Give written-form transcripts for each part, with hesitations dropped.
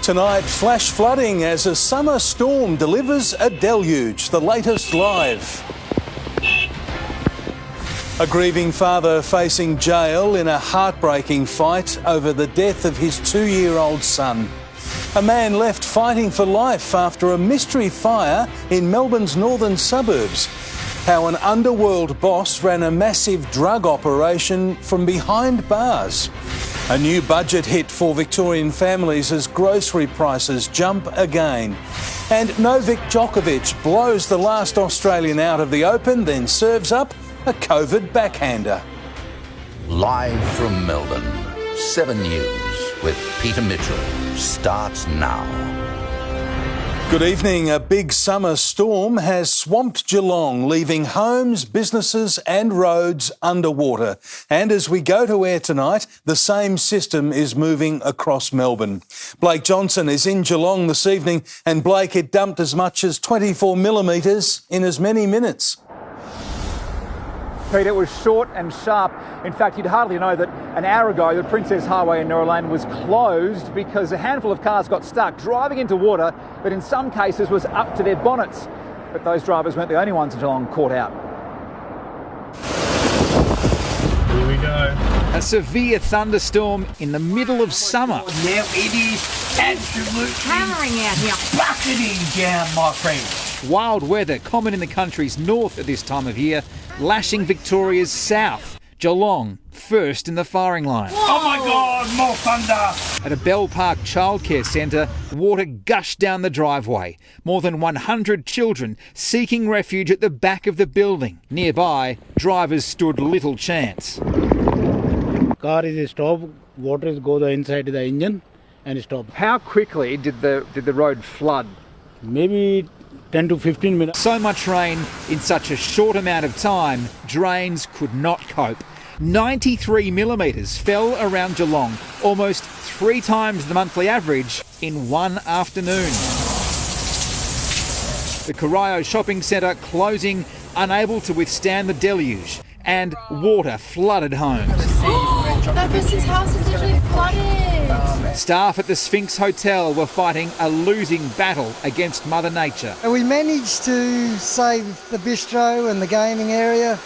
Tonight, flash flooding as a summer storm delivers a deluge. The latest live. A grieving father facing jail in a heartbreaking fight over the death of his 2-year-old son. A man left fighting for life after a mystery fire in Melbourne's northern suburbs. How an underworld boss ran a massive drug operation from behind bars. A new budget hit for Victorian families as grocery prices jump again. And Novak Djokovic blows the last Australian out of the Open, then serves up a COVID backhander. Live from Melbourne, 7 News with Peter Mitchell starts now. Good evening. A big summer storm has swamped Geelong, leaving homes, businesses and roads underwater. And as we go to air tonight, the same system is moving across Melbourne. Blake Johnson is in Geelong this evening, and Blake, it dumped as much as 24 millimetres in as many minutes. Peter, it was short and sharp. In fact, you'd hardly know that an hour ago the Princess Highway in Nora Lane was closed because a handful of cars got stuck driving into water that in some cases was up to their bonnets. But those drivers weren't the only ones in Geelong caught out. Here we go. A severe thunderstorm in the middle of summer. Now it is absolutely hammering out here, bucketing down, my friend. Wild weather common in the country's north at this time of year, lashing Victoria's south. Geelong first in the firing line. Oh my God, more thunder! At a Bell Park childcare centre, water gushed down the driveway. More than 100 children seeking refuge at the back of the building. Nearby, drivers stood little chance. Car is stopped, water is go inside the engine and stop. How quickly did the road flood? Maybe 10 to 15 minutes. So much rain in such a short amount of time, drains could not cope. 93 millimetres fell around Geelong, almost 3 times the monthly average in one afternoon. The Corio shopping centre closing, unable to withstand the deluge, and water flooded homes. that person's house is literally flooded. Staff at the Sphinx Hotel were fighting a losing battle against Mother Nature. We managed to save the bistro and the gaming area,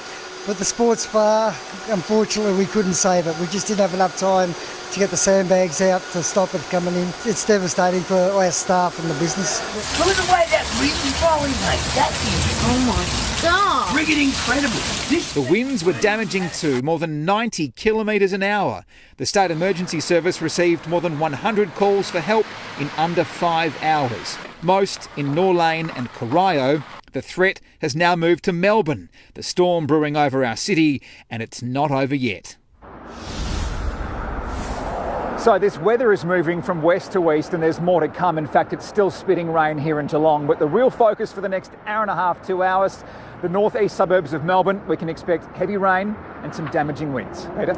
but the sports bar, unfortunately, we couldn't save it. We just didn't have enough time to get the sandbags out to stop it coming in. It's devastating for our staff and the business. Look at the way that wind is blowing, mate. That is, Oh my God. friggin' incredible. The winds were damaging too, more than 90 kilometres an hour. The State Emergency Service received more than 100 calls for help in under 5 hours. Most in Norlane and Corio. The threat has now moved to Melbourne. The storm brewing over our city, and it's not over yet. So this weather is moving from west to east and there's more to come. In fact, it's still spitting rain here in Geelong. But the real focus for the next hour and a half, 2 hours, the northeast suburbs of Melbourne, we can expect heavy rain and some damaging winds. Peter?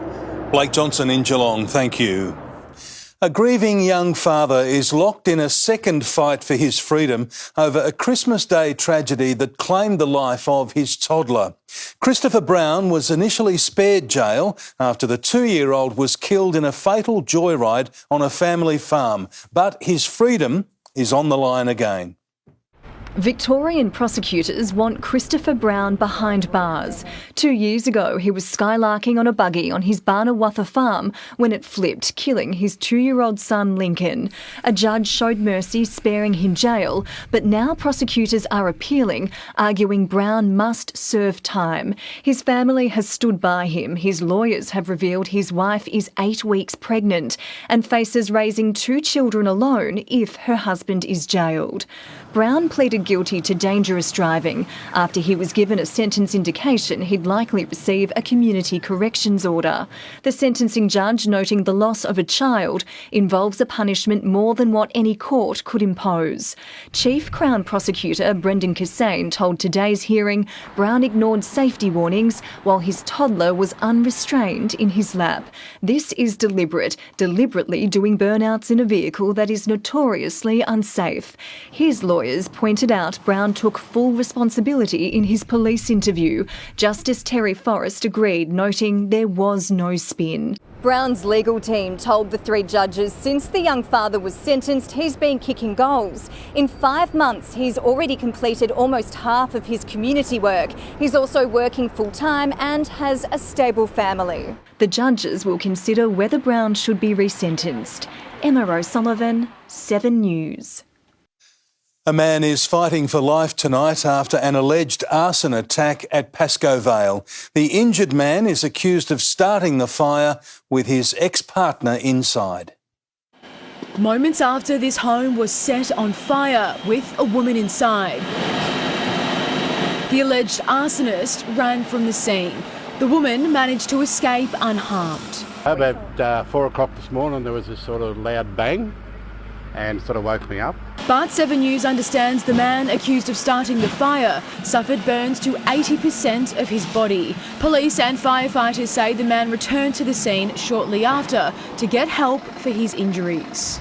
Blake Johnson in Geelong, thank you. A grieving young father is locked in a second fight for his freedom over a Christmas Day tragedy that claimed the life of his toddler. Christopher Brown was initially spared jail after the 2-year-old was killed in a fatal joyride on a family farm, but his freedom is on the line again. Victorian prosecutors want Christopher Brown behind bars. 2 years ago, he was skylarking on a buggy on his Barnawatha farm when it flipped, killing his 2-year-old son Lincoln. A judge showed mercy, sparing him jail, but now prosecutors are appealing, arguing Brown must serve time. His family has stood by him. His lawyers have revealed his wife is 8 weeks pregnant and faces raising 2 children alone if her husband is jailed. Brown pleaded guilty to dangerous driving after he was given a sentence indication he'd likely receive a community corrections order. The sentencing judge noting the loss of a child involves a punishment more than what any court could impose. Chief Crown Prosecutor Brendan Cassane told today's hearing Brown ignored safety warnings while his toddler was unrestrained in his lap. This is deliberately doing burnouts in a vehicle that is notoriously unsafe. His lawyers pointed out Brown took full responsibility in his police interview. Justice Terry Forrest agreed, noting there was no spin. Brown's legal team told the three judges since the young father was sentenced, he's been kicking goals. In 5 months, he's already completed almost half of his community work. He's also working full-time and has a stable family. The judges will consider whether Brown should be resentenced. Emma O'Sullivan, 7 News. A man is fighting for life tonight after an alleged arson attack at Pascoe Vale. The injured man is accused of starting the fire with his ex-partner inside. Moments after this home was set on fire with a woman inside, the alleged arsonist ran from the scene. The woman managed to escape unharmed. About 4 o'clock this morning there was a sort of loud bang and sort of woke me up. But 7 News understands the man accused of starting the fire suffered burns to 80% of his body. Police and firefighters say the man returned to the scene shortly after to get help for his injuries.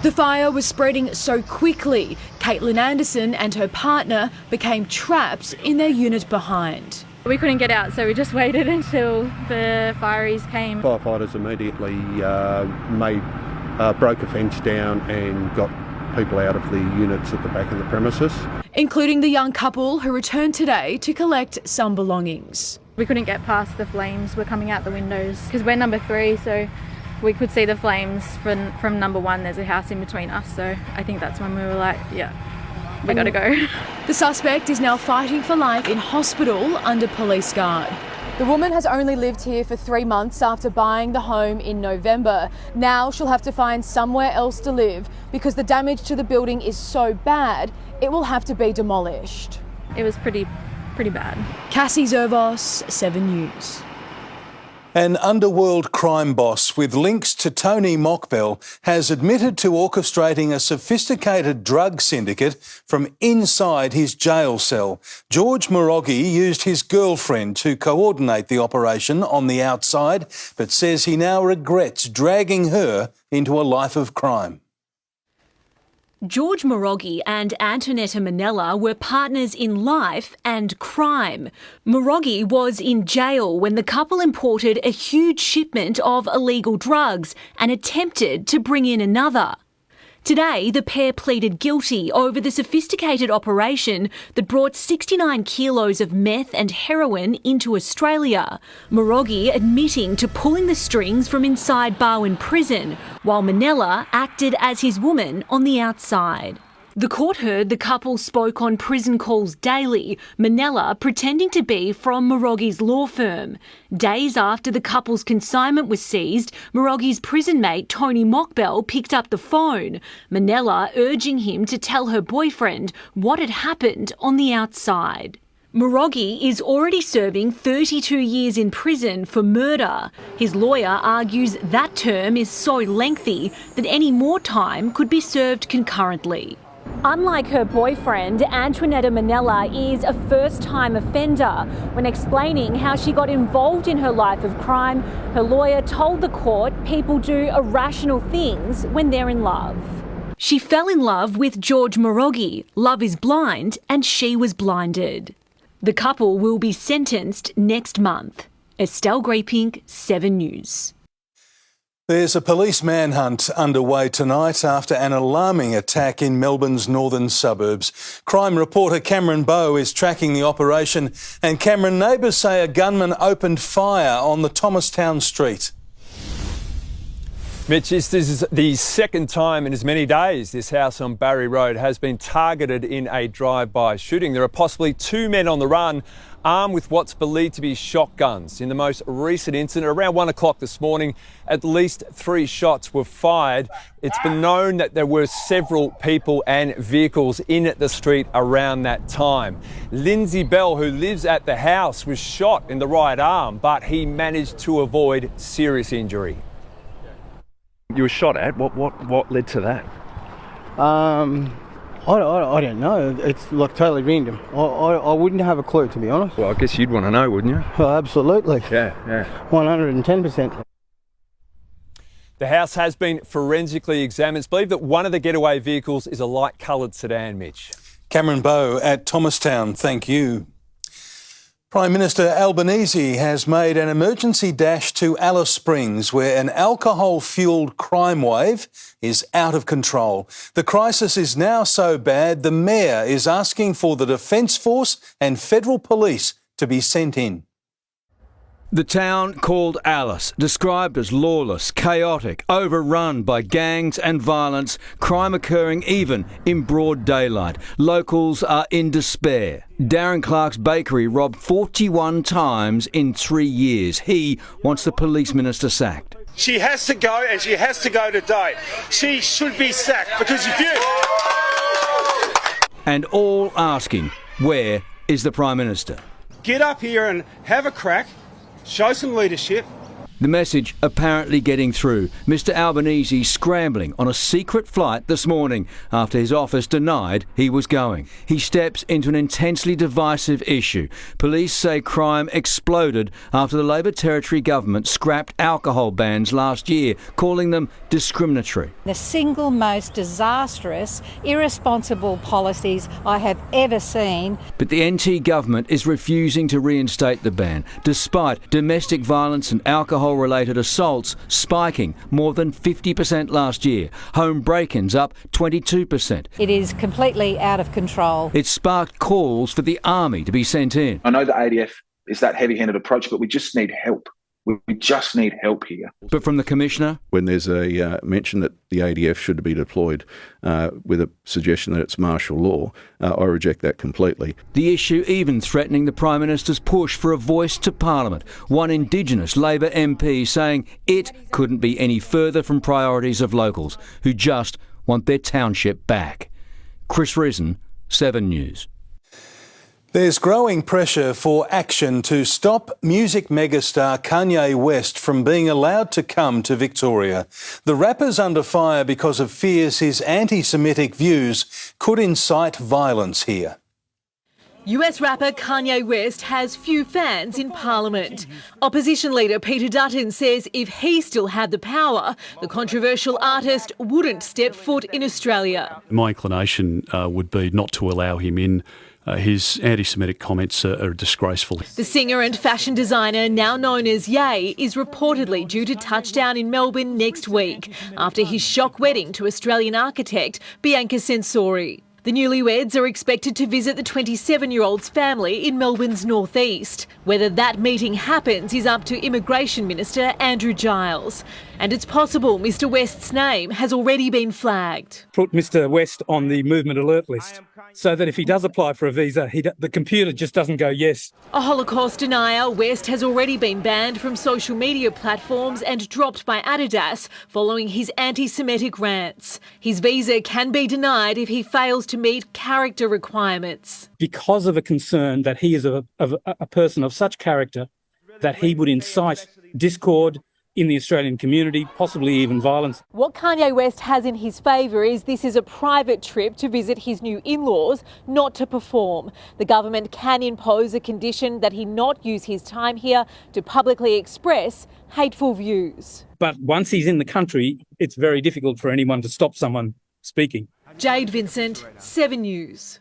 The fire was spreading so quickly, Caitlin Anderson and her partner became trapped in their unit behind. We couldn't get out, so we just waited until the fireys came. Firefighters immediately broke a fence down and got people out of the units at the back of the premises. Including the young couple who returned today to collect some belongings. We couldn't get past the flames were coming out the windows because we're number 3, so we could see the flames from number 1. There's a house in between us, so I think that's when we were like, yeah, we gotta go. The suspect is now fighting for life in hospital under police guard. The woman has only lived here for 3 months after buying the home in November. Now she'll have to find somewhere else to live because the damage to the building is so bad, it will have to be demolished. It was pretty bad. Cassie Zervos, 7 News. An underworld crime boss with links to Tony Mockbell has admitted to orchestrating a sophisticated drug syndicate from inside his jail cell. George Morogi used his girlfriend to coordinate the operation on the outside, but says he now regrets dragging her into a life of crime. George Morogi and Antonetta Manella were partners in life and crime. Morogi was in jail when the couple imported a huge shipment of illegal drugs and attempted to bring in another. Today, the pair pleaded guilty over the sophisticated operation that brought 69 kilos of meth and heroin into Australia. Morogi admitting to pulling the strings from inside Barwon Prison, while Manella acted as his woman on the outside. The court heard the couple spoke on prison calls daily, Manella pretending to be from Morogi's law firm. Days after the couple's consignment was seized, Morogi's prison mate Tony Mockbell picked up the phone, Manella urging him to tell her boyfriend what had happened on the outside. Morogi is already serving 32 years in prison for murder. His lawyer argues that term is so lengthy that any more time could be served concurrently. Unlike her boyfriend, Antonetta Manella is a first-time offender. When explaining how she got involved in her life of crime, her lawyer told the court people do irrational things when they're in love. She fell in love with George Morogi. Love is blind, and she was blinded. The couple will be sentenced next month. Estelle Grapink, 7 News. There's a police manhunt underway tonight after an alarming attack in Melbourne's northern suburbs. Crime reporter Cameron Bowe is tracking the operation, and Cameron, neighbours say a gunman opened fire on the Thomastown street. Mitch, this is the second time in as many days this house on Barry Road has been targeted in a drive-by shooting. There are possibly 2 men on the run, armed with what's believed to be shotguns. In the most recent incident, around 1 o'clock this morning, at least 3 shots were fired. It's been known that there were several people and vehicles in the street around that time. Lindsay Bell, who lives at the house, was shot in the right arm, but he managed to avoid serious injury. You were shot at. What led to that? I don't know. It's like totally random. I wouldn't have a clue, to be honest. Well, I guess you'd want to know, wouldn't you? Well, absolutely. Yeah. 110%. The house has been forensically examined. It's believed that one of the getaway vehicles is a light-coloured sedan, Mitch. Cameron Bowe at Thomastown, thank you. Prime Minister Albanese has made an emergency dash to Alice Springs, where an alcohol-fuelled crime wave is out of control. The crisis is now so bad, the Mayor is asking for the Defence Force and Federal Police to be sent in. The town called Alice, described as lawless, chaotic, overrun by gangs and violence, crime occurring even in broad daylight. Locals are in despair. Darren Clark's bakery robbed 41 times in 3 years. He wants the police minister sacked. She has to go, and she has to go today. She should be sacked, because if you... And all asking, where is the Prime Minister? Get up here and have a crack. Show some leadership. The message apparently getting through. Mr Albanese scrambling on a secret flight this morning after his office denied he was going. He steps into an intensely divisive issue. Police say crime exploded after the Labor Territory government scrapped alcohol bans last year, calling them discriminatory. The single most disastrous, irresponsible policies I have ever seen. But the NT government is refusing to reinstate the ban, despite domestic violence and alcohol-related assaults spiking more than 50% last year. Home break-ins up 22%. It is completely out of control. It sparked calls for the army to be sent in. I know the ADF is that heavy-handed approach, but we just need help. We just need help here. But from the Commissioner? When there's a mention that the ADF should be deployed with a suggestion that it's martial law, I reject that completely. The issue even threatening the Prime Minister's push for a voice to Parliament. One Indigenous Labor MP saying it couldn't be any further from priorities of locals who just want their township back. Chris Risen, 7 News. There's growing pressure for action to stop music megastar Kanye West from being allowed to come to Victoria. The rapper's under fire because of fears his anti-Semitic views could incite violence here. US rapper Kanye West has few fans in Parliament. Opposition leader Peter Dutton says if he still had the power, the controversial artist wouldn't step foot in Australia. My inclination would be not to allow him in. His anti-Semitic comments are disgraceful. The singer and fashion designer, now known as Ye, is reportedly due to touch down in Melbourne next week after his shock wedding to Australian architect Bianca Sensori. The newlyweds are expected to visit the 27-year-old's family in Melbourne's northeast. Whether that meeting happens is up to Immigration Minister Andrew Giles. And it's possible Mr West's name has already been flagged. Put Mr West on the movement alert list so that if he does apply for a visa, the computer just doesn't go yes. A Holocaust denier, West has already been banned from social media platforms and dropped by Adidas following his anti-Semitic rants. His visa can be denied if he fails to meet character requirements. Because of a concern that he is a person of such character that he would incite discord in the Australian community, possibly even violence. What Kanye West has in his favour is this is a private trip to visit his new in-laws, not to perform. The government can impose a condition that he not use his time here to publicly express hateful views. But once he's in the country, it's very difficult for anyone to stop someone speaking. Jade Vincent, 7 News.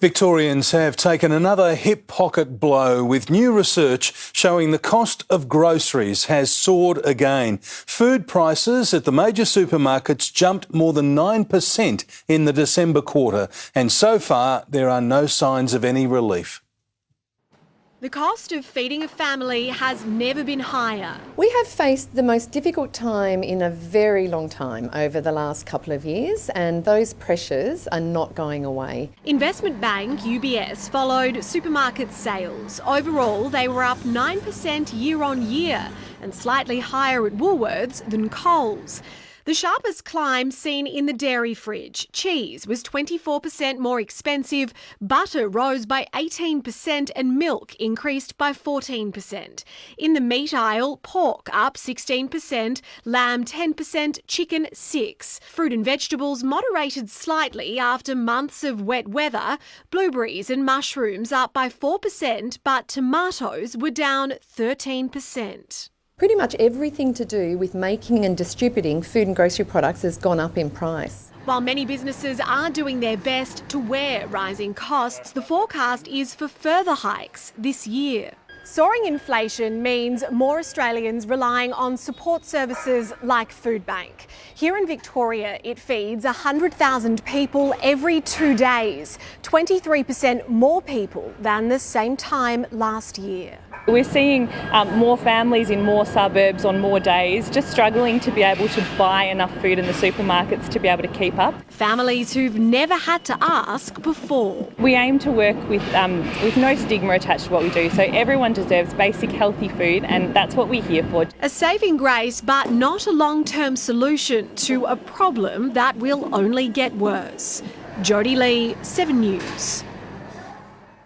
Victorians have taken another hip pocket blow with new research showing the cost of groceries has soared again. Food prices at the major supermarkets jumped more than 9% in the December quarter, and so far there are no signs of any relief. The cost of feeding a family has never been higher. We have faced the most difficult time in a very long time over the last couple of years, and those pressures are not going away. Investment bank UBS followed supermarket sales. Overall, they were up 9% year on year and slightly higher at Woolworths than Coles. The sharpest climb seen in the dairy fridge. Cheese was 24% more expensive, butter rose by 18% and milk increased by 14%. In the meat aisle, pork up 16%, lamb 10%, chicken 6%. Fruit and vegetables moderated slightly after months of wet weather. Blueberries and mushrooms up by 4%, but tomatoes were down 13%. Pretty much everything to do with making and distributing food and grocery products has gone up in price. While many businesses are doing their best to wear rising costs, the forecast is for further hikes this year. Soaring inflation means more Australians relying on support services like Food Bank. Here in Victoria, it feeds 100,000 people every 2 days, 23% more people than the same time last year. We're seeing more families in more suburbs on more days, just struggling to be able to buy enough food in the supermarkets to be able to keep up. Families who've never had to ask before. We aim to work with no stigma attached to what we do, so everyone deserves basic healthy food, and that's what we're here for. A saving grace, but not a long-term solution to a problem that will only get worse. Jodie Lee, 7 News.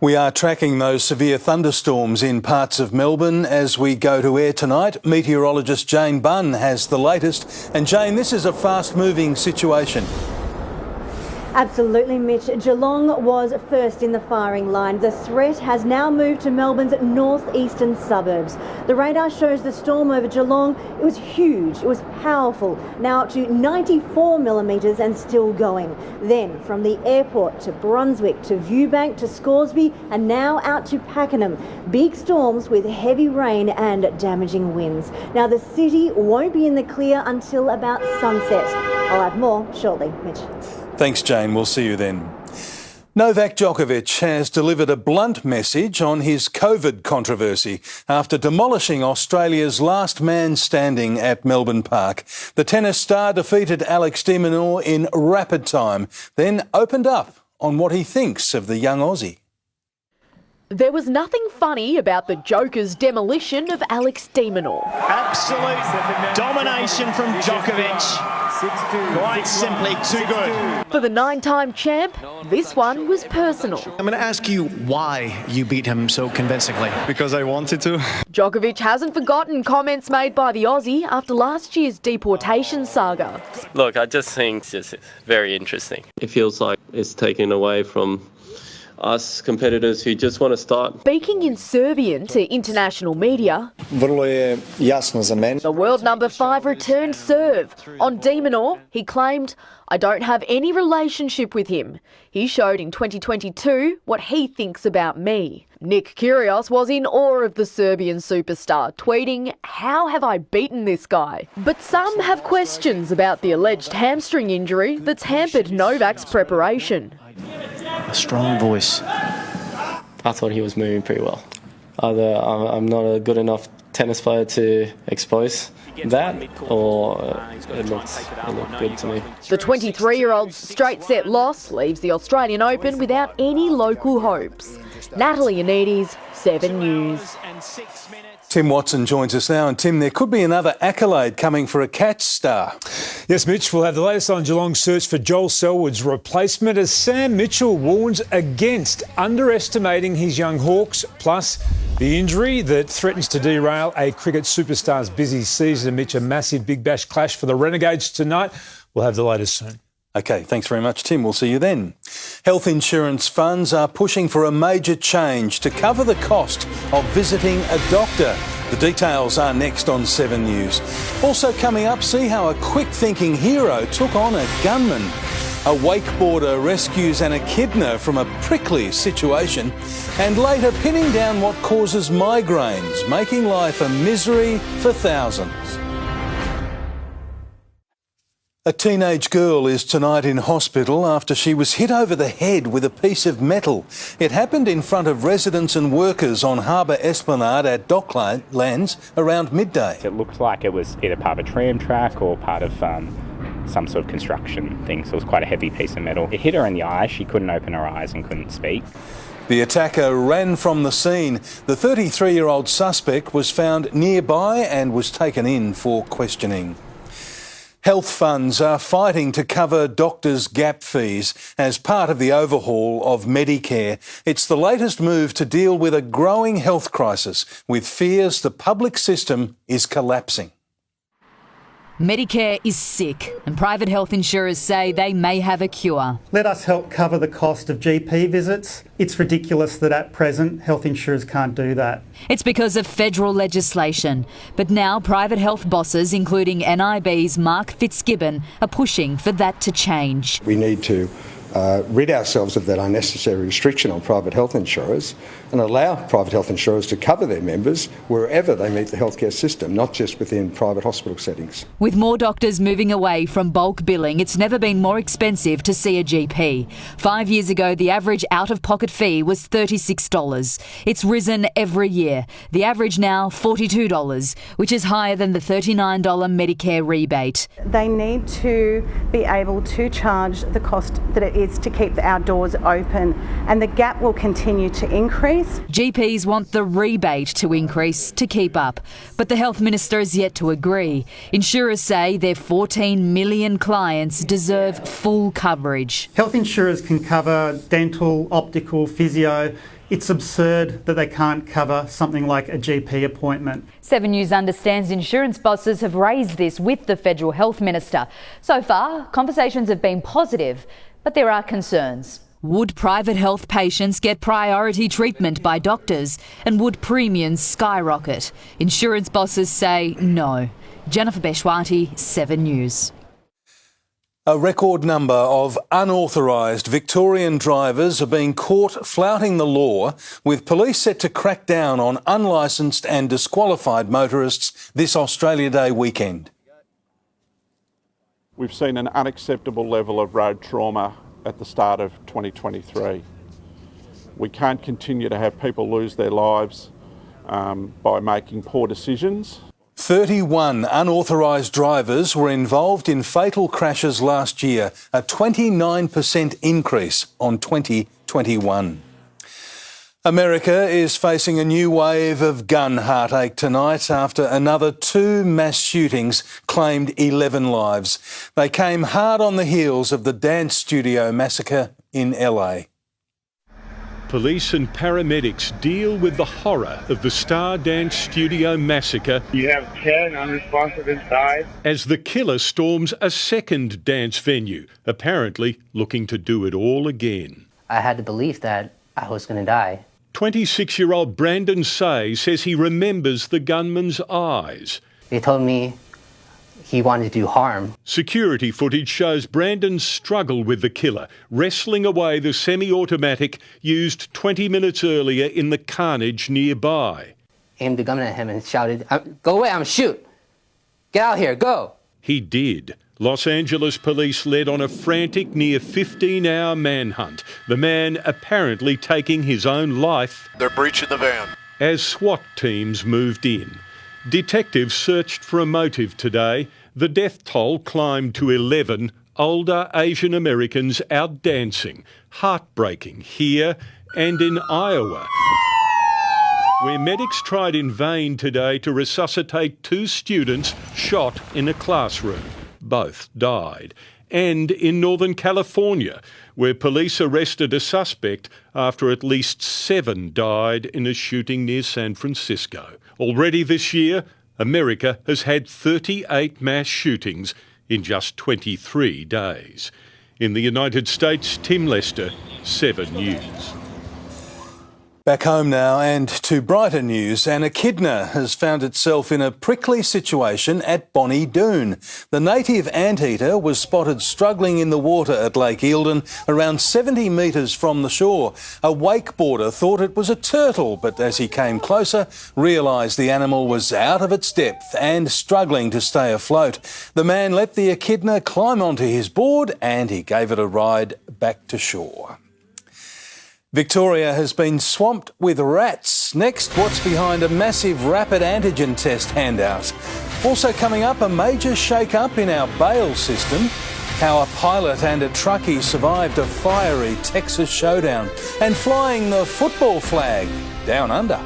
We are tracking those severe thunderstorms in parts of Melbourne as we go to air tonight. Meteorologist Jane Bunn has the latest. And Jane, this is a fast-moving situation. Absolutely, Mitch. Geelong was first in the firing line. The threat has now moved to Melbourne's northeastern suburbs. The radar shows the storm over Geelong. It was huge. It was powerful. Now up to 94 millimetres and still going. Then from the airport to Brunswick to Viewbank to Scoresby and now out to Pakenham. Big storms with heavy rain and damaging winds. Now the city won't be in the clear until about sunset. I'll have more shortly, Mitch. Thanks, Jane. We'll see you then. Novak Djokovic has delivered a blunt message on his COVID controversy after demolishing Australia's last man standing at Melbourne Park. The tennis star defeated Alex de Minaur in rapid time, then opened up on what he thinks of the young Aussie. There was nothing funny about the Joker's demolition of Alex de Minaur. Absolute domination from Djokovic. Quite simply too good. For the 9-time champ, this one was personal. I'm going to ask you why you beat him so convincingly. Because I wanted to. Djokovic hasn't forgotten comments made by the Aussie after last year's deportation saga. Look, I just think it's just very interesting. It feels like it's taken away from us competitors who just want to start. Speaking in Serbian to international media, the world number 5 returned serve. On de Minaur, he claimed, "I don't have any relationship with him. He showed in 2022 what he thinks about me." Nick Kyrgios was in awe of the Serbian superstar, tweeting, "How have I beaten this guy?" But some have questions about the alleged hamstring injury that's hampered Novak's preparation. A strong voice. I thought he was moving pretty well. Either I'm not a good enough tennis player to expose that, or it looked good to me. The 23-year-old's straight-set loss leaves the Australian Open without any local hopes. Natalie Anides, 7 News. Tim Watson joins us now. And Tim, there could be another accolade coming for a Cats star. Yes, Mitch, we'll have the latest on Geelong's search for Joel Selwood's replacement as Sam Mitchell warns against underestimating his young Hawks, plus the injury that threatens to derail a cricket superstar's busy season. Mitch, a massive Big Bash clash for the Renegades tonight. We'll have the latest soon. OK, thanks very much, Tim. We'll see you then. Health insurance funds are pushing for a major change to cover the cost of visiting a doctor. The details are next on 7 News. Also coming up, see how a quick-thinking hero took on a gunman. A wakeboarder rescues an echidna from a prickly situation. And later, pinning down what causes migraines, making life a misery for thousands. A teenage girl is tonight in hospital after she was hit over the head with a piece of metal. It happened in front of residents and workers on Harbour Esplanade at Docklands around midday. It looked like it was either part of a tram track or part of some sort of construction thing, so it was quite a heavy piece of metal. It hit her in the eye. She couldn't open her eyes and couldn't speak. The attacker ran from the scene. The 33-year-old suspect was found nearby and was taken in for questioning. Health funds are fighting to cover doctors' gap fees as part of the overhaul of Medicare. It's the latest move to deal with a growing health crisis, with fears the public system is collapsing. Medicare is sick and private health insurers say they may have a cure. Let us help cover the cost of GP visits. It's ridiculous that at present health insurers can't do that. It's because of federal legislation. But now private health bosses, including NIB's Mark Fitzgibbon, are pushing for that to change. We need to rid ourselves of that unnecessary restriction on private health insurers and allow private health insurers to cover their members wherever they meet the healthcare system, not just within private hospital settings. With more doctors moving away from bulk billing, it's never been more expensive to see a GP. 5 years ago, the average out-of-pocket fee was $36. It's risen every year. The average now, $42, which is higher than the $39 Medicare rebate. They need to be able to charge the cost that it is to keep our doors open, and the gap will continue to increase. GPs want the rebate to increase to keep up, but the health minister is yet to agree. Insurers say their 14 million clients deserve full coverage. Health insurers can cover dental, optical, physio. It's absurd that they can't cover something like a GP appointment. 7 News understands insurance bosses have raised this with the federal health minister. So far, conversations have been positive, but there are concerns. Would private health patients get priority treatment by doctors, and would premiums skyrocket? Insurance bosses say no. Jennifer Beshwati, 7 News. A record number of unauthorised Victorian drivers are being caught flouting the law, with police set to crack down on unlicensed and disqualified motorists this Australia Day weekend. We've seen an unacceptable level of road trauma at the start of 2023. We can't continue to have people lose their lives by making poor decisions. 31 unauthorised drivers were involved in fatal crashes last year, a 29% increase on 2021. America is facing a new wave of gun heartache tonight after another 2 mass shootings claimed 11 lives. They came hard on the heels of the dance studio massacre in LA. Police and paramedics deal with the horror of the Star Dance Studio massacre. You have 10 unresponsive inside. As the killer storms a second dance venue, apparently looking to do it all again. I had the belief that I was going to die. 26-year-old Brandon Say says he remembers the gunman's eyes. They told me he wanted to do harm. Security footage shows Brandon's struggle with the killer, wrestling away the semi-automatic used 20 minutes earlier in the carnage nearby. Aimed the gun at him and shouted, "Go away, I'm shoot! Get out here, go!" He did. Los Angeles police led on a frantic near 15-hour manhunt, the man apparently taking his own life. They're breaching the van. As SWAT teams moved in. Detectives searched for a motive today. The death toll climbed to 11, older Asian Americans out dancing. Heartbreaking here and in Iowa, where medics tried in vain today to resuscitate 2 students shot in a classroom. Both died. And in Northern California, where police arrested a suspect after at least 7 died in a shooting near San Francisco. Already this year, America has had 38 mass shootings in just 23 days. In the United States, Tim Lester, 7 News. Back home now and to brighter news. An echidna has found itself in a prickly situation at Bonnie Doon. The native anteater was spotted struggling in the water at Lake Eildon, around 70 metres from the shore. A wakeboarder thought it was a turtle, but as he came closer, realised the animal was out of its depth and struggling to stay afloat. The man let the echidna climb onto his board and he gave it a ride back to shore. Victoria has been swamped with rats. Next, what's behind a massive rapid antigen test handout? Also coming up, a major shake-up in our bail system, how a pilot and a truckie survived a fiery Texas showdown, and flying the football flag down under.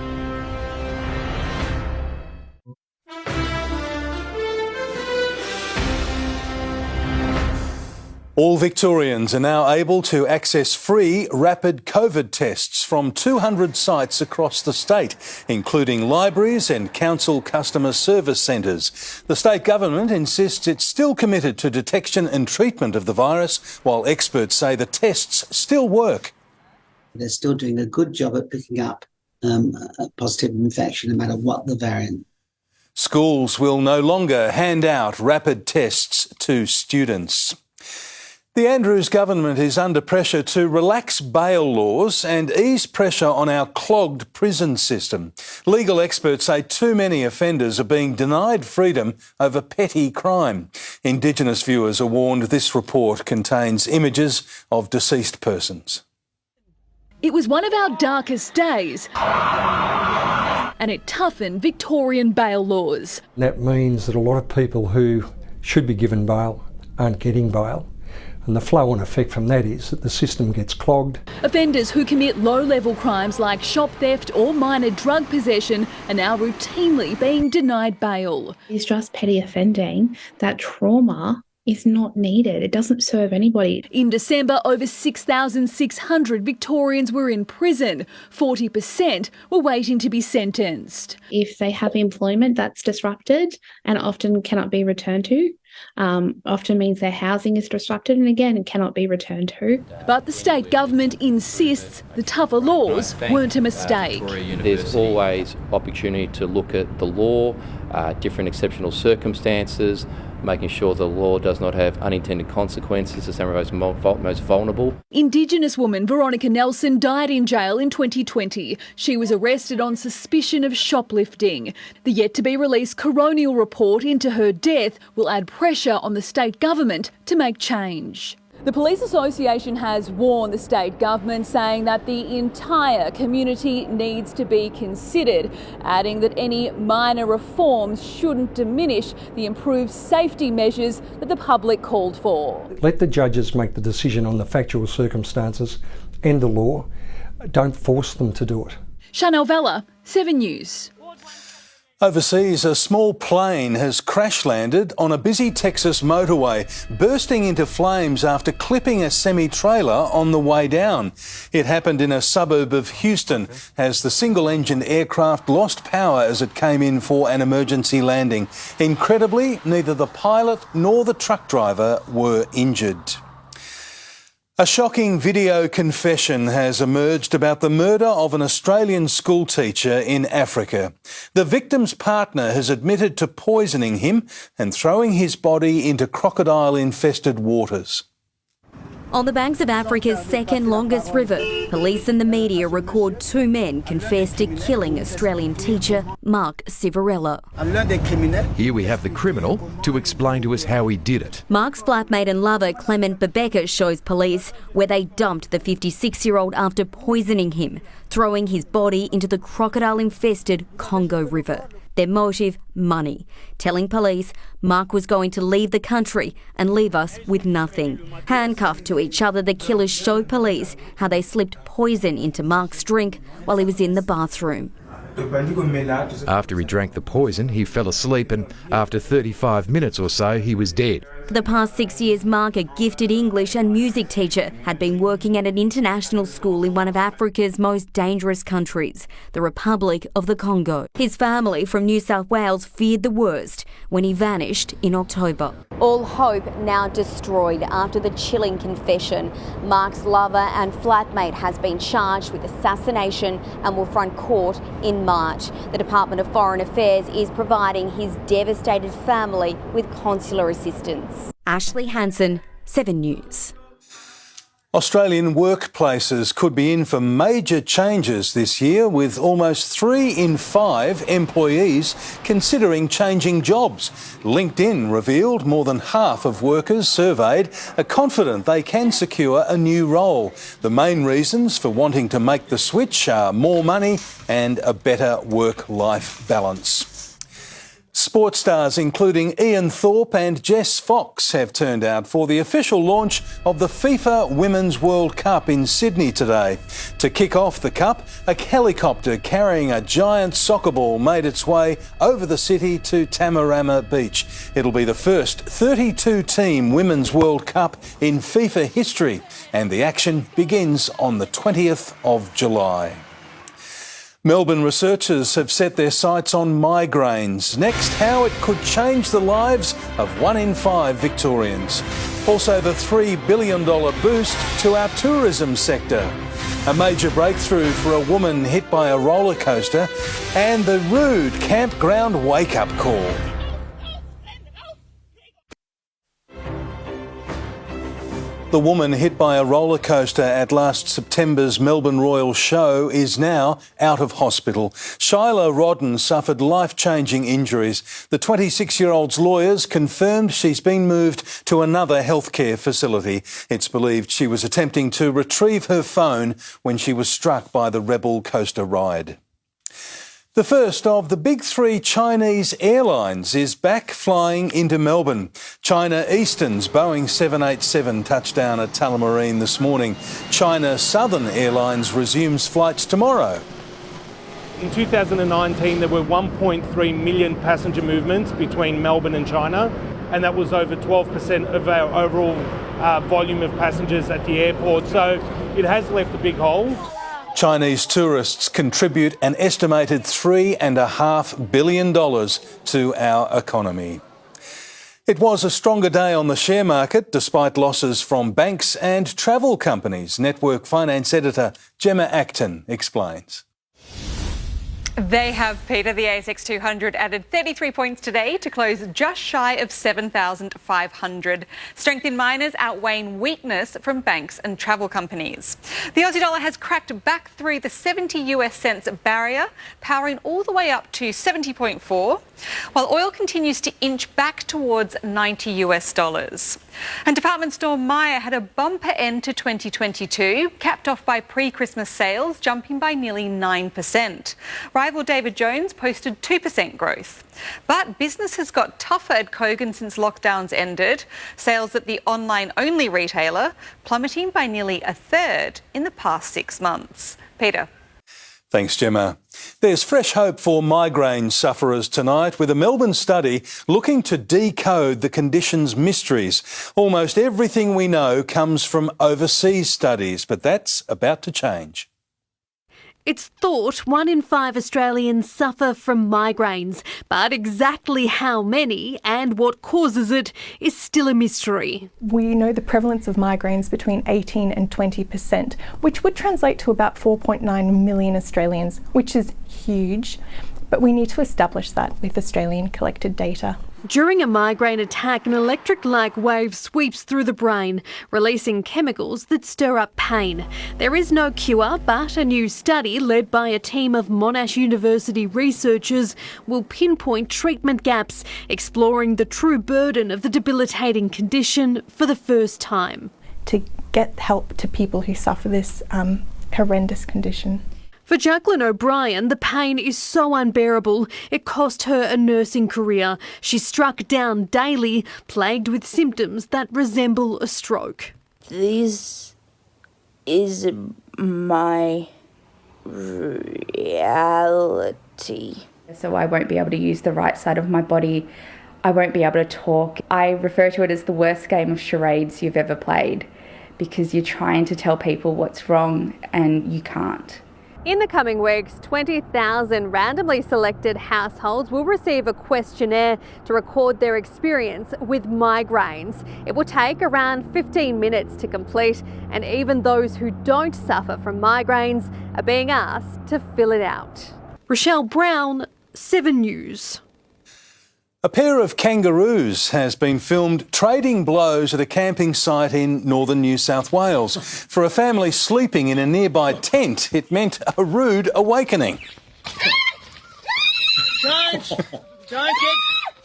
All Victorians are now able to access free rapid COVID tests from 200 sites across the state, including libraries and council customer service centres. The state government insists it's still committed to detection and treatment of the virus, while experts say the tests still work. They're still doing a good job at picking up a positive infection, no matter what the variant. Schools will no longer hand out rapid tests to students. The Andrews government is under pressure to relax bail laws and ease pressure on our clogged prison system. Legal experts say too many offenders are being denied freedom over petty crime. Indigenous viewers are warned this report contains images of deceased persons. It was one of our darkest days, and it toughened Victorian bail laws. That means that a lot of people who should be given bail aren't getting bail. And the flow-on effect from that is that the system gets clogged. Offenders who commit low-level crimes like shop theft or minor drug possession are now routinely being denied bail. It's just petty offending. That trauma is not needed. It doesn't serve anybody. In December, over 6,600 Victorians were in prison. 40% were waiting to be sentenced. If they have employment that's disrupted and often cannot be returned to, often means their housing is disrupted and again cannot be returned to. But the state government insists the tougher laws weren't a mistake. There's always opportunity to look at the law, different exceptional circumstances, making sure the law does not have unintended consequences to some of those most vulnerable. Indigenous woman Veronica Nelson died in jail in 2020. She was arrested on suspicion of shoplifting. The yet-to-be-released coronial report into her death will add pressure on the state government to make change. The Police Association has warned the state government, saying that the entire community needs to be considered, adding that any minor reforms shouldn't diminish the improved safety measures that the public called for. Let the judges make the decision on the factual circumstances and the law. Don't force them to do it. Chanel Vella, 7 News. Overseas, a small plane has crash-landed on a busy Texas motorway, bursting into flames after clipping a semi-trailer on the way down. It happened in a suburb of Houston as the single-engined aircraft lost power as it came in for an emergency landing. Incredibly, neither the pilot nor the truck driver were injured. A shocking video confession has emerged about the murder of an Australian schoolteacher in Africa. The victim's partner has admitted to poisoning him and throwing his body into crocodile-infested waters. On the banks of Africa's second longest river, police and the media record two men confess to killing Australian teacher Mark Civarella. Here we have the criminal to explain to us how he did it. Mark's flatmate and lover Clement Babeka shows police where they dumped the 56-year-old after poisoning him, throwing his body into the crocodile-infested Congo River. Their motive, money. Telling police Mark was going to leave the country and leave us with nothing. Handcuffed to each other, the killers show police how they slipped poison into Mark's drink while he was in the bathroom. After he drank the poison, he fell asleep, and after 35 minutes or so, he was dead. For the past 6 years, Mark, a gifted English and music teacher, had been working at an international school in one of Africa's most dangerous countries, the Republic of the Congo. His family from New South Wales feared the worst when he vanished in October. All hope now destroyed after the chilling confession. Mark's lover and flatmate has been charged with assassination and will front court in March. The Department of Foreign Affairs is providing his devastated family with consular assistance. Ashley Hansen, 7 News. Australian workplaces could be in for major changes this year, with almost 3 in 5 employees considering changing jobs. LinkedIn revealed more than half of workers surveyed are confident they can secure a new role. The main reasons for wanting to make the switch are more money and a better work-life balance. Sports stars including Ian Thorpe and Jess Fox have turned out for the official launch of the FIFA Women's World Cup in Sydney today. To kick off the Cup, a helicopter carrying a giant soccer ball made its way over the city to Tamarama Beach. It'll be the first 32-team Women's World Cup in FIFA history, and the action begins on the 20th of July. Melbourne researchers have set their sights on migraines. Next, how it could change the lives of 1 in 5 Victorians. Also, the $3 billion boost to our tourism sector. A major breakthrough for a woman hit by a roller coaster. And the rude campground wake-up call. The woman hit by a roller coaster at last September's Melbourne Royal Show is now out of hospital. Shyla Rodden suffered life-changing injuries. The 26-year-old's lawyers confirmed she's been moved to another healthcare facility. It's believed she was attempting to retrieve her phone when she was struck by the Rebel coaster ride. The first of the big 3 Chinese airlines is back flying into Melbourne. China Eastern's Boeing 787 touched down at Tullamarine this morning. China Southern Airlines resumes flights tomorrow. In 2019, there were 1.3 million passenger movements between Melbourne and China, and that was over 12% of our overall volume of passengers at the airport. So it has left a big hole. Chinese tourists contribute an estimated $3.5 billion to our economy. It was a stronger day on the share market despite losses from banks and travel companies. Network Finance Editor Gemma Acton explains. They have, Peter. The ASX 200 added 33 points today to close just shy of 7,500. Strength in miners outweighing weakness from banks and travel companies. The Aussie dollar has cracked back through the 70 US cents barrier, powering all the way up to 70.4, while oil continues to inch back towards 90 US dollars. And department store Myer had a bumper end to 2022, capped off by pre-Christmas sales jumping by nearly 9%. Rival David Jones posted 2% growth. But business has got tougher at Kogan since lockdowns ended. Sales at the online-only retailer plummeting by nearly a third in the past 6 months. Peter. Thanks, Gemma. There's fresh hope for migraine sufferers tonight with a Melbourne study looking to decode the condition's mysteries. Almost everything we know comes from overseas studies, but that's about to change. It's thought 1 in 5 Australians suffer from migraines, but exactly how many and what causes it is still a mystery. We know the prevalence of migraines between 18 and 20%, which would translate to about 4.9 million Australians, which is huge, but we need to establish that with Australian collected data. During a migraine attack, an electric-like wave sweeps through the brain, releasing chemicals that stir up pain. There is no cure, but a new study led by a team of Monash University researchers will pinpoint treatment gaps, exploring the true burden of the debilitating condition for the first time. To get help to people who suffer this horrendous condition. For Jacqueline O'Brien, the pain is so unbearable, it cost her a nursing career. She's struck down daily, plagued with symptoms that resemble a stroke. This is my reality. So I won't be able to use the right side of my body. I won't be able to talk. I refer to it as the worst game of charades you've ever played, because you're trying to tell people what's wrong and you can't. In the coming weeks, 20,000 randomly selected households will receive a questionnaire to record their experience with migraines. It will take around 15 minutes to complete, and even those who don't suffer from migraines are being asked to fill it out. Rochelle Brown, 7 News. A pair of kangaroos has been filmed trading blows at a camping site in northern New South Wales. For a family sleeping in a nearby tent, it meant a rude awakening.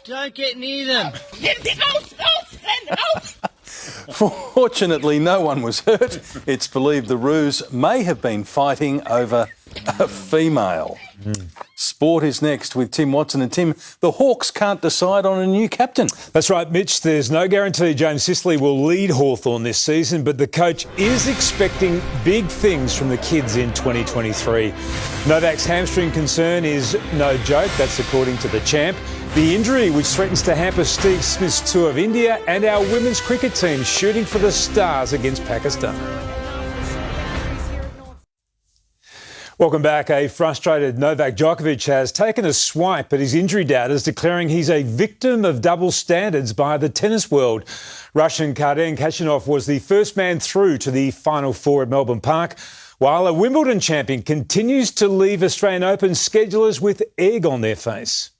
Don't get near them. Fortunately, no one was hurt. It's believed the roos may have been fighting over a female. Sport is next with Tim Watson. And Tim, the Hawks can't decide on a new captain. That's right, Mitch. There's no guarantee James Sicily will lead Hawthorn this season, but the coach is expecting big things from the kids in 2023. Novak's hamstring concern is no joke. That's according to the champ. The injury, which threatens to hamper Steve Smith's tour of India, and our women's cricket team shooting for the stars against Pakistan. Welcome back. A frustrated Novak Djokovic has taken a swipe at his injury doubters, declaring he's a victim of double standards by the tennis world. Russian Karen Khachanov was the first man through to the Final Four at Melbourne Park, while a Wimbledon champion continues to leave Australian Open schedulers with egg on their face.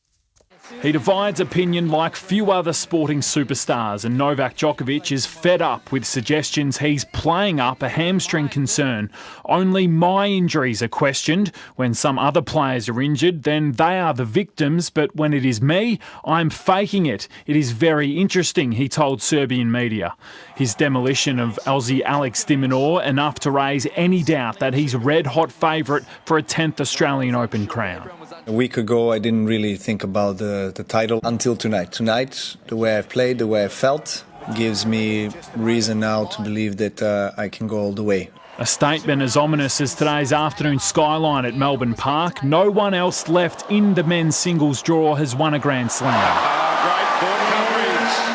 He divides opinion like few other sporting superstars, and Novak Djokovic is fed up with suggestions he's playing up a hamstring concern. Only my injuries are questioned. When some other players are injured, then they are the victims, but when it is me, I'm faking it. It is very interesting, he told Serbian media. His demolition of Aussie Alex de Minaur enough to raise any doubt that he's a red-hot favourite for a 10th Australian Open crown. A week ago, I didn't really think about the title until tonight. Tonight, the way I've played, the way I felt, gives me reason now to believe that I can go all the way. A statement as ominous as today's afternoon skyline at Melbourne Park. No one else left in the men's singles draw has won a Grand Slam.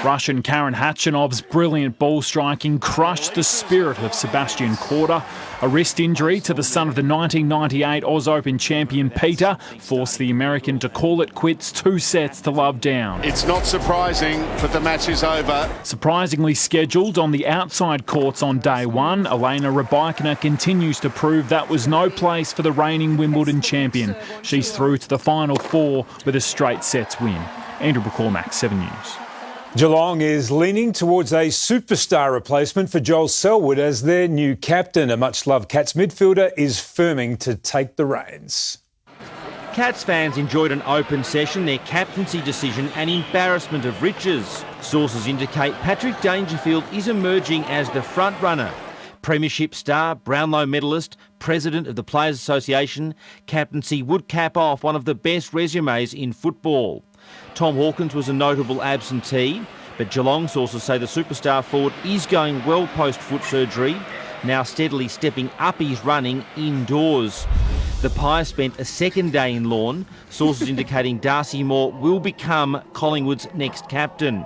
Russian Karen Khachanov's brilliant ball striking crushed the spirit of Sebastian Korda. A wrist injury to the son of the 1998 Oz Open champion Peter forced the American to call it quits 2 sets to love down. It's not surprising, but the match is over. Surprisingly scheduled on the outside courts on day one, Elena Rybakina continues to prove that was no place for the reigning Wimbledon champion. She's through to the Final Four with a straight sets win. Andrew McCormack, 7 News. Geelong is leaning towards a superstar replacement for Joel Selwood as their new captain. A much-loved Cats midfielder is firming to take the reins. Cats fans enjoyed an open session, their captaincy decision an embarrassment of riches. Sources indicate Patrick Dangerfield is emerging as the front-runner. Premiership star, Brownlow medalist, president of the Players Association, captaincy would cap off one of the best resumes in football. Tom Hawkins was a notable absentee, but Geelong sources say the superstar forward is going well post-foot surgery, now steadily stepping up his running indoors. The Pies spent a second day in Lorne, sources indicating Darcy Moore will become Collingwood's next captain.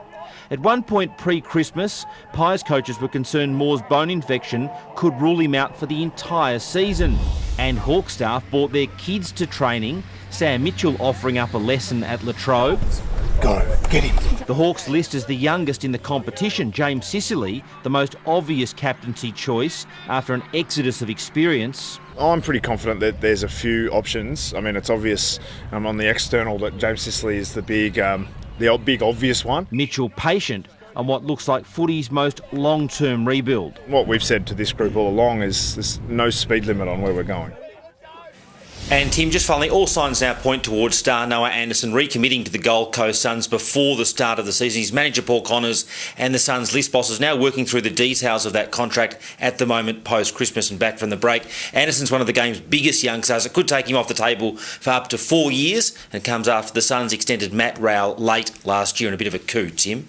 At one point pre-Christmas, Pies coaches were concerned Moore's bone infection could rule him out for the entire season. And Hawk staff brought their kids to training, Sam Mitchell offering up a lesson at Latrobe. Go, get him. The Hawks list as the youngest in the competition, James Sicily, the most obvious captaincy choice after an exodus of experience. I'm pretty confident that there's a few options. I mean, it's obvious on the external that James Sicily is the big obvious one. Mitchell patient on what looks like footy's most long-term rebuild. What we've said to this group all along is there's no speed limit on where we're going. And Tim, just finally, all signs now point towards star Noah Anderson recommitting to the Gold Coast Suns before the start of the season. His manager Paul Connors and the Suns list bosses now working through the details of that contract at the moment post-Christmas and back from the break. Anderson's one of the game's biggest young stars. It could take him off the table for up to 4 years and comes after the Suns extended Matt Rowell late last year in a bit of a coup, Tim.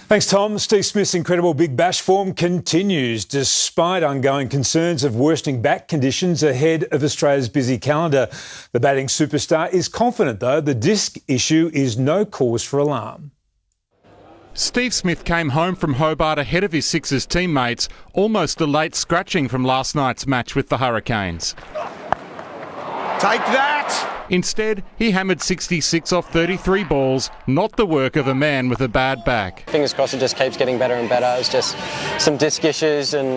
Thanks, Tom. Steve Smith's incredible Big Bash form continues despite ongoing concerns of worsening back conditions ahead of Australia's busy calendar. The batting superstar is confident, though, the disc issue is no cause for alarm. Steve Smith came home from Hobart ahead of his Sixers teammates, almost a late scratching from last night's match with the Hurricanes. Take that! Instead, he hammered 66 off 33 balls, not the work of a man with a bad back. Fingers crossed it just keeps getting better and better. It's just some disc issues and,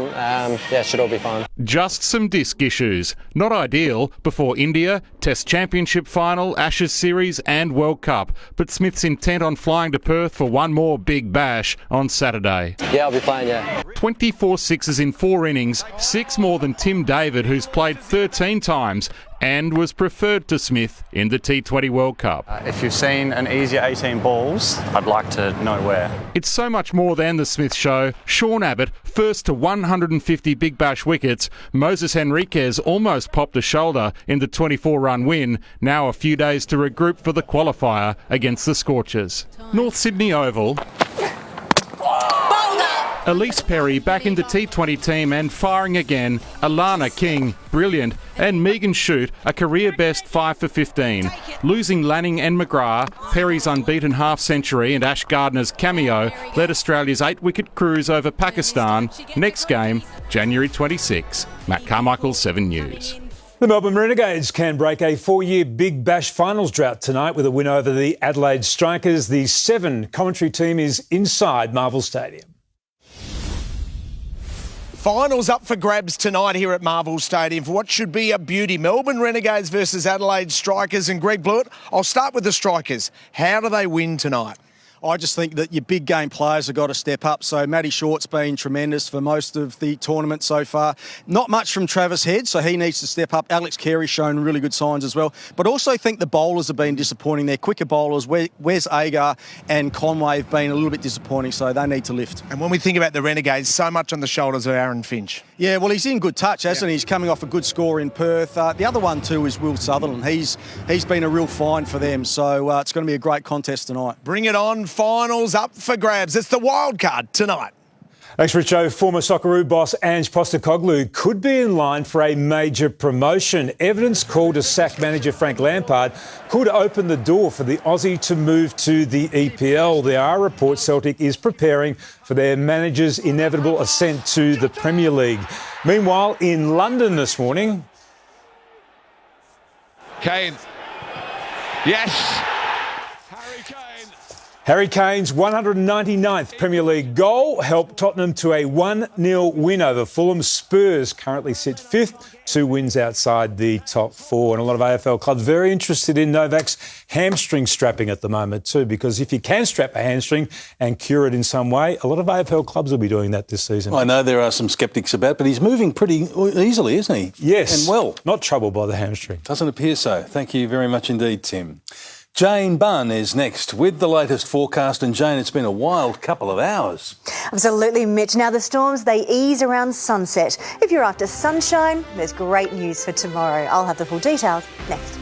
it should all be fine. Just some disc issues. Not ideal before India, Test Championship final, Ashes series and World Cup. But Smith's intent on flying to Perth for one more Big Bash on Saturday. Yeah, I'll be playing, yeah. 24 sixes in 4 innings, 6 more than Tim David, who's played 13 times. and was preferred to Smith in the T20 World Cup. If you've seen an easier 18 balls, I'd like to know where. It's so much more than the Smith Show. Sean Abbott, first to 150 Big Bash wickets. Moses Henriquez almost popped a shoulder in the 24-run win. Now a few days to regroup for the qualifier against the Scorchers. North Sydney Oval. Elise Perry back in the T20 team and firing again. Alana King, brilliant. And Megan Shute, a career best 5 for 15. Losing Lanning and McGrath, Perry's unbeaten half-century and Ash Gardner's cameo led Australia's 8-wicket cruise over Pakistan. Next game, January 26. Matt Carmichael, 7 News. The Melbourne Renegades can break a 4-year Big Bash finals drought tonight with a win over the Adelaide Strikers. The Seven commentary team is inside Marvel Stadium. Finals up for grabs tonight here at Marvel Stadium for what should be a beauty. Melbourne Renegades versus Adelaide Strikers. And Greg Blewett, I'll start with the Strikers. How do they win tonight? I just think that your big game players have got to step up. So Matty Short's been tremendous for most of the tournament so far. Not much from Travis Head, so he needs to step up. Alex Carey's shown really good signs as well. But also think the bowlers have been disappointing. Their quicker bowlers, Wes Agar and Conway, have been a little bit disappointing, so they need to lift. And when we think about the Renegades, so much on the shoulders of Aaron Finch. Yeah, well, he's in good touch, hasn't he? He's coming off a good score in Perth. The other one too is Will Sutherland. He's been a real find for them, so it's going to be a great contest tonight. Bring it on. Finals up for grabs. It's the wild card tonight. Thanks, Richo. Former Socceroo boss Ange Postecoglou could be in line for a major promotion. Evidence called to sack manager Frank Lampard could open the door for the Aussie to move to the EPL. There are reports Celtic is preparing for their manager's inevitable ascent to the Premier League. Meanwhile, in London this morning... Kane. Yes. Harry Kane's 199th Premier League goal helped Tottenham to a 1-0 win over Fulham. Spurs currently sit 5th, 2 wins outside the top 4. And a lot of AFL clubs very interested in Novak's hamstring strapping at the moment too, because if you can strap a hamstring and cure it in some way, a lot of AFL clubs will be doing that this season. I know there are some sceptics about it, but he's moving pretty easily, isn't he? Yes. And well. Not troubled by the hamstring. Doesn't appear so. Thank you very much indeed, Tim. Jane Bunn is next with the latest forecast. And Jane, it's been a wild couple of hours. Absolutely, Mitch. Now the storms, they ease around sunset. If you're after sunshine, there's great news for tomorrow. I'll have the full details next.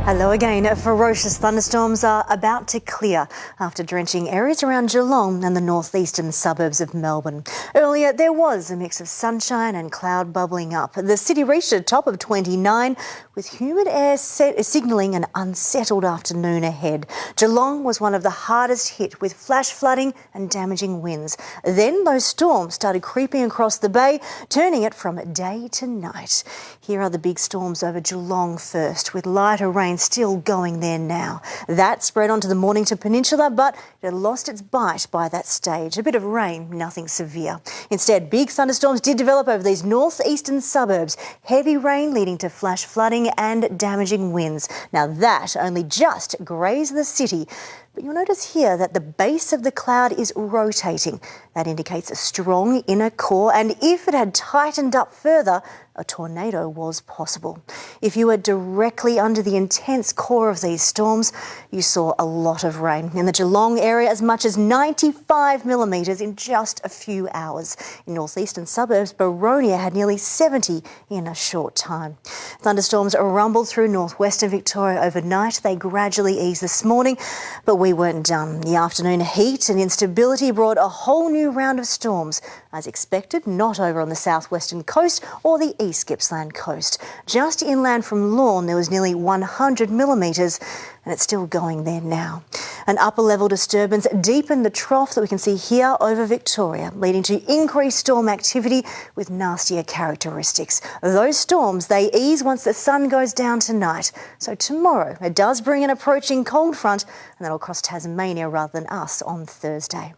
Hello again. Ferocious thunderstorms are about to clear after drenching areas around Geelong and the northeastern suburbs of Melbourne. Earlier, there was a mix of sunshine and cloud bubbling up. The city reached a top of 29 with humid air signalling an unsettled afternoon ahead. Geelong was one of the hardest hit with flash flooding and damaging winds. Then those storms started creeping across the bay, turning it from day to night. Here are the big storms over Geelong first, with lighter rain still going there now. That spread onto the Mornington Peninsula, but it had lost its bite by that stage. A bit of rain, nothing severe. Instead, big thunderstorms did develop over these northeastern suburbs. Heavy rain leading to flash flooding and damaging winds. Now that only just grazed the city. But you'll notice here that the base of the cloud is rotating. That indicates a strong inner core, and if it had tightened up further, a tornado was possible. If you were directly under the intense core of these storms, you saw a lot of rain. In the Geelong area, as much as 95 millimetres in just a few hours. In northeastern suburbs, Boronia had nearly 70 in a short time. Thunderstorms rumbled through northwestern Victoria overnight. They gradually eased this morning, but we weren't done. The afternoon heat and instability brought a whole new round of storms. As expected, not over on the southwestern coast or the East Gippsland coast. Just inland from Lorne, there was nearly 100 millimetres, and it's still going there now. An upper-level disturbance deepened the trough that we can see here over Victoria, leading to increased storm activity with nastier characteristics. Those storms, they ease once the sun goes down tonight. So tomorrow, it does bring an approaching cold front, and that'll cross Tasmania rather than us on Thursday.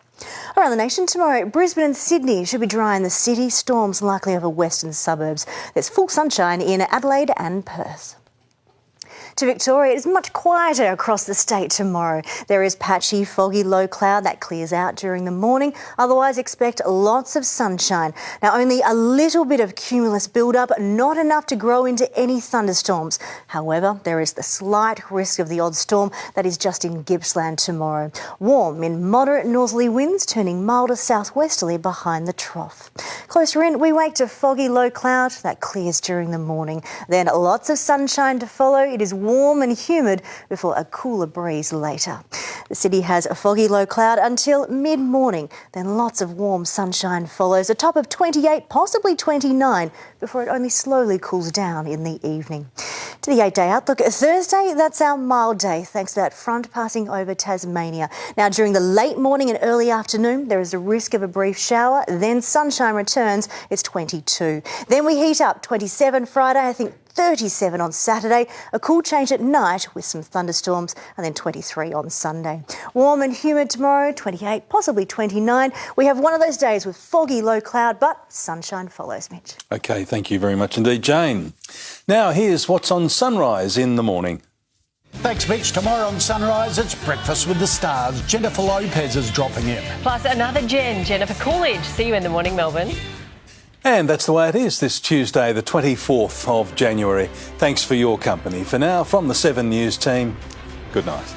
Around the nation tomorrow, Brisbane and Sydney should be dry in the city. Storms likely over western suburbs. There's full sunshine in Adelaide and Perth. To Victoria, it is much quieter across the state tomorrow. There is patchy, foggy low cloud that clears out during the morning. Otherwise, expect lots of sunshine. Now, only a little bit of cumulus build-up, not enough to grow into any thunderstorms. However, there is the slight risk of the odd storm that is just in Gippsland tomorrow. Warm in moderate northerly winds, turning milder southwesterly behind the trough. Closer in, we wake to foggy low cloud that clears during the morning. Then lots of sunshine to follow. It is warm and humid before a cooler breeze later. The city has a foggy low cloud until mid-morning. Then lots of warm sunshine follows, a top of 28, possibly 29, before it only slowly cools down in the evening. To the 8-day outlook, Thursday, that's our mild day, thanks to that front passing over Tasmania. Now, during the late morning and early afternoon, there is a risk of a brief shower, then sunshine returns, it's 22. Then we heat up, 27 Friday, I think 37 on Saturday, a cool change at night with some thunderstorms, and then 23 on Sunday. Warm and humid tomorrow, 28, possibly 29. We have one of those days with foggy low cloud, but sunshine follows, Mitch. OK, thank you very much indeed, Jane. Now, here's what's on Sunrise in the morning. Thanks, Mitch. Tomorrow on Sunrise, it's Breakfast with the Stars. Jennifer Lopez is dropping in. Plus another Jennifer Coolidge. See you in the morning, Melbourne. And that's the way it is this Tuesday, the 24th of January. Thanks for your company. For now, from the 7 News team, good night.